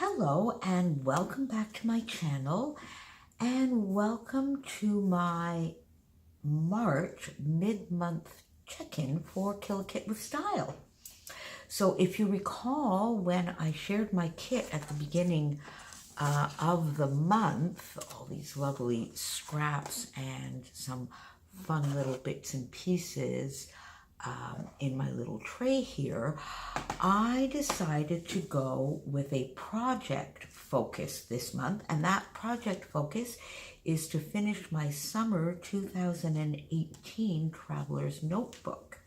Hello and welcome back to my channel and welcome to my March mid-month check-in for Kill a Kit with Style. So if you recall when I shared my kit at the beginning of the month, all these lovely scraps and some fun little bits and pieces in my little tray here, I decided to go with a project focus this month, and that project focus is to finish my summer 2018 Traveler's Notebook.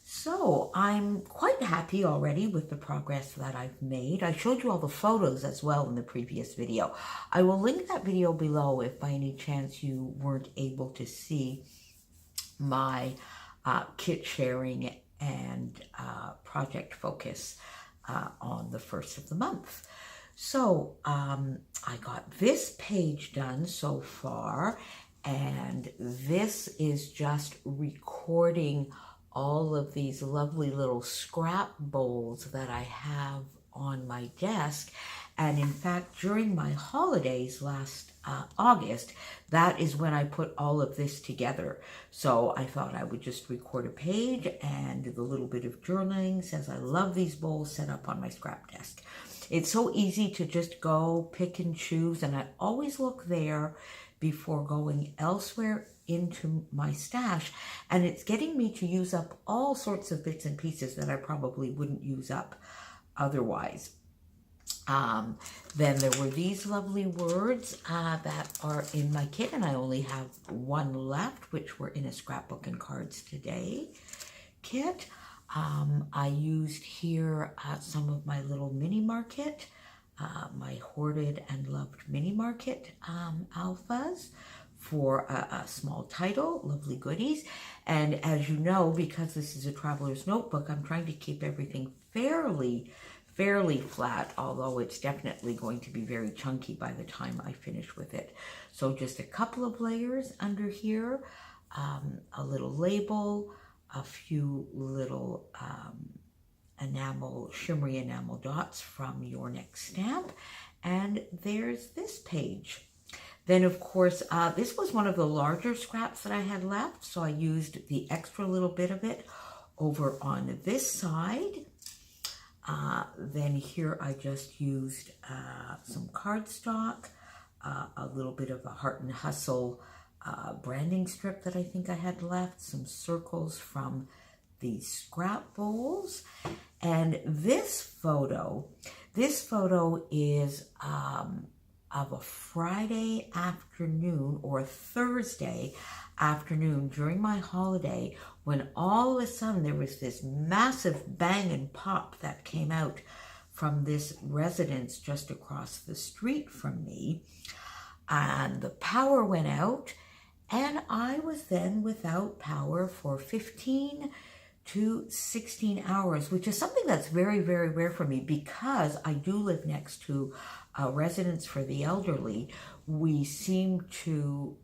So I'm quite happy already with the progress that I've made. I showed you all the photos as well in the previous video. I will link that video below if by any chance you weren't able to see my kit sharing and project focus on the first of the month. So I got this page done so far, and this is just recording all of these lovely little scrap bowls that I have on my desk. And in fact, during my holidays last August, that is when I put all of this together. So I thought I would just record a page and the little bit of journaling says I love these bowls set up on my scrap desk. It's so easy to just go pick and choose, and I always look there before going elsewhere into my stash, and it's getting me to use up all sorts of bits and pieces that I probably wouldn't use up otherwise. Then there were these lovely words that are in my kit, and I only have one left, which were in a scrapbook and cards today kit. I used here some of my little mini market, my hoarded and loved mini market alphas for a small title, lovely goodies. And as you know, because this is a traveler's notebook, I'm trying to keep everything fairly flat, although it's definitely going to be very chunky by the time I finish with it. So just a couple of layers under here, a little label, a few little shimmery enamel dots from Your Next Stamp, and there's this page. Then, of course, this was one of the larger scraps that I had left, so I used the extra little bit of it over on this side. Then here I just used some cardstock, a little bit of a Heart and Hustle branding strip that I think I had left, some circles from the scrap bowls. And this photo is of a Friday afternoon or a Thursday afternoon during my holiday, when all of a sudden there was this massive bang and pop that came out from this residence just across the street from me, and the power went out, and I was then without power for 15 to 16 hours, which is something that's very rare for me because I do live next to a residence for the elderly. We seem to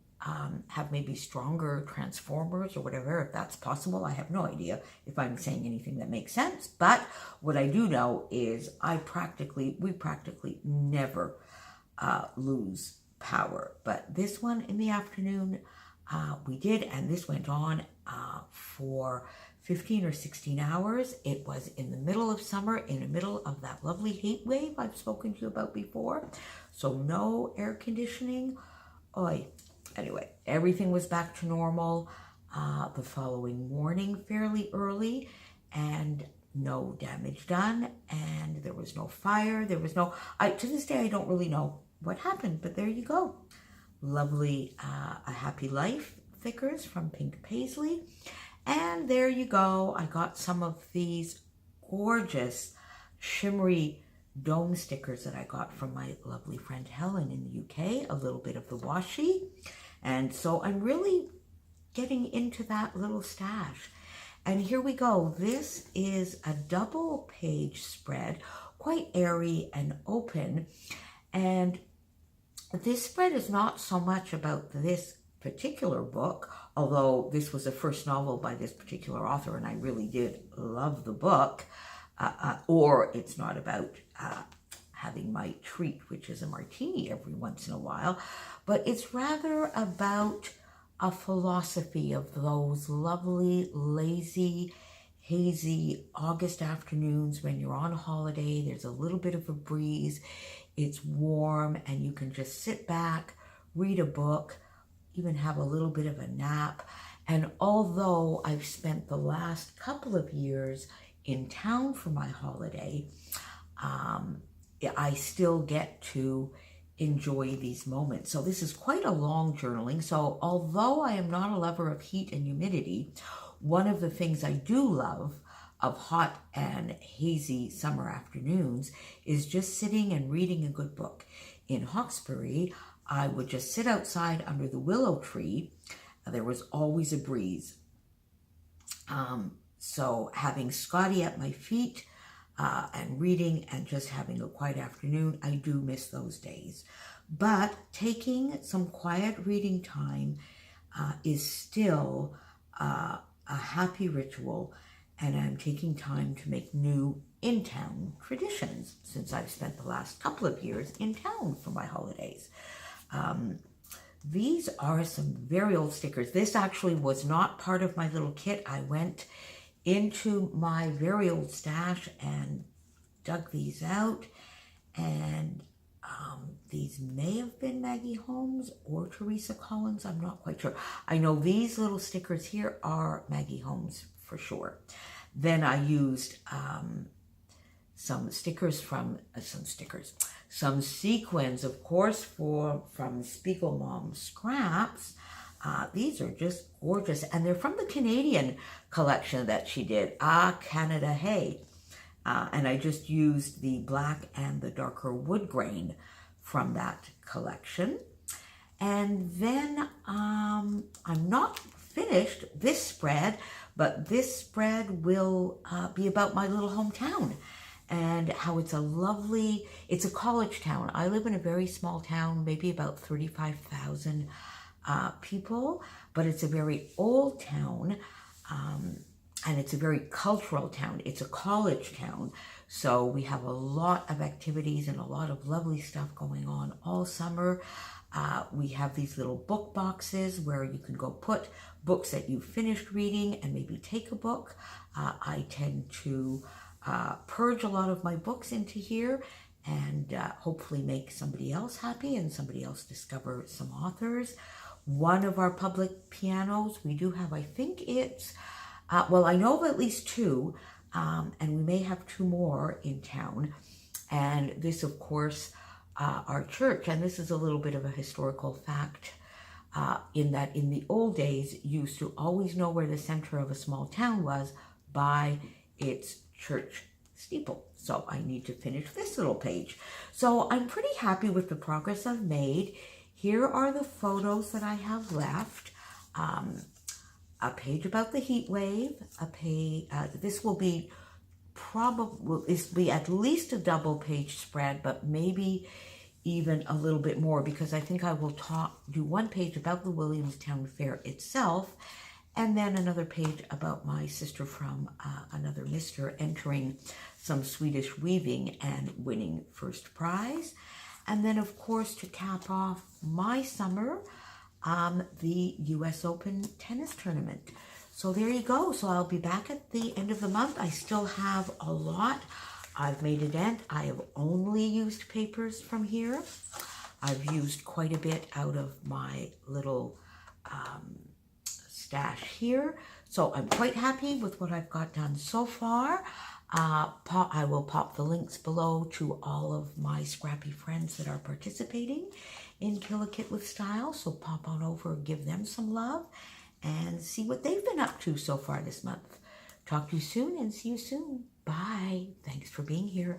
have maybe stronger transformers or whatever, if that's possible. I have no idea if I'm saying anything that makes sense, but what I do know is we practically never lose power. But this one in the afternoon we did, and this went on for 15 or 16 hours. It was in the middle of summer, in the middle of that lovely heat wave I've spoken to you about before. So no air conditioning. Oy. Anyway, everything was back to normal the following morning fairly early, and no damage done, and there was no fire. There was no, to this day I don't really know what happened, but there you go. Lovely A Happy Life thickers from Pink Paisley. And there you go. I got some of these gorgeous shimmery dome stickers that I got from my lovely friend Helen in the UK, a little bit of the washi. And so I'm really getting into that little stash. And here we go. This is a double page spread, quite airy and open. And this spread is not so much about this particular book, although this was the first novel by this particular author and I really did love the book, or it's not about having my treat, which is a martini every once in a while, but it's rather about a philosophy of those lovely, lazy, hazy August afternoons when you're on holiday. There's a little bit of a breeze, it's warm, and you can just sit back, read a book, even have a little bit of a nap. And although I've spent the last couple of years in town for my holiday, I still get to enjoy these moments. So this is quite a long journaling. So although I am not a lover of heat and humidity, one of the things I do love of hot and hazy summer afternoons is just sitting and reading a good book. In Hawkesbury, I would just sit outside under the willow tree. There was always a breeze. So having Scotty at my feet and reading and just having a quiet afternoon, I do miss those days. But taking some quiet reading time is still a happy ritual, and I'm taking time to make new in-town traditions since I've spent the last couple of years in town for my holidays. These are some very old stickers. This actually was not part of my little kit. I went into my very old stash and dug these out, and these may have been Maggie Holmes or Teresa Collins. I'm not quite sure. I know these little stickers here are Maggie Holmes for sure. Then I used some sequins, of course, from Spiegel Mom Scraps. These are just gorgeous, and they're from the Canadian collection that she did, Canada Hey. And I just used the black and the darker wood grain from that collection. And then I'm not finished this spread, but this spread will be about my little hometown and how it's a college town. I live in a very small town, maybe about 35,000 people, but it's a very old town, and it's a very cultural town. It's a college town, so we have a lot of activities and a lot of lovely stuff going on all summer. We have these little book boxes where you can go put books that you've finished reading and maybe take a book. I tend to purge a lot of my books into here and hopefully make somebody else happy and somebody else discover some authors. One of our public pianos, we do have, I think it's, well, I know of at least two, and we may have two more in town. And this, of course, our church, and this is a little bit of a historical fact, in that in the old days, you used to always know where the center of a small town was by its church steeple. So I need to finish this little page. So I'm pretty happy with the progress I've made. Here are the photos that I have left. A page about the heat wave, a page, this will be at least a double page spread, but maybe even a little bit more, because I think I will do one page about the Williamstown Fair itself, and then another page about my sister from another mister entering some Swedish weaving and winning first prize. And then, of course, to cap off my summer, the US Open tennis tournament. So there you go. So I'll be back at the end of the month. I still have a lot. I've made a dent. I have only used papers from here. I've used quite a bit out of my little stash here. So I'm quite happy with what I've got done so far. I will pop the links below to all of my scrappy friends that are participating in Kill a Kit with Style. So pop on over, give them some love, and see what they've been up to so far this month. Talk to you soon and see you soon. Bye. Thanks for being here.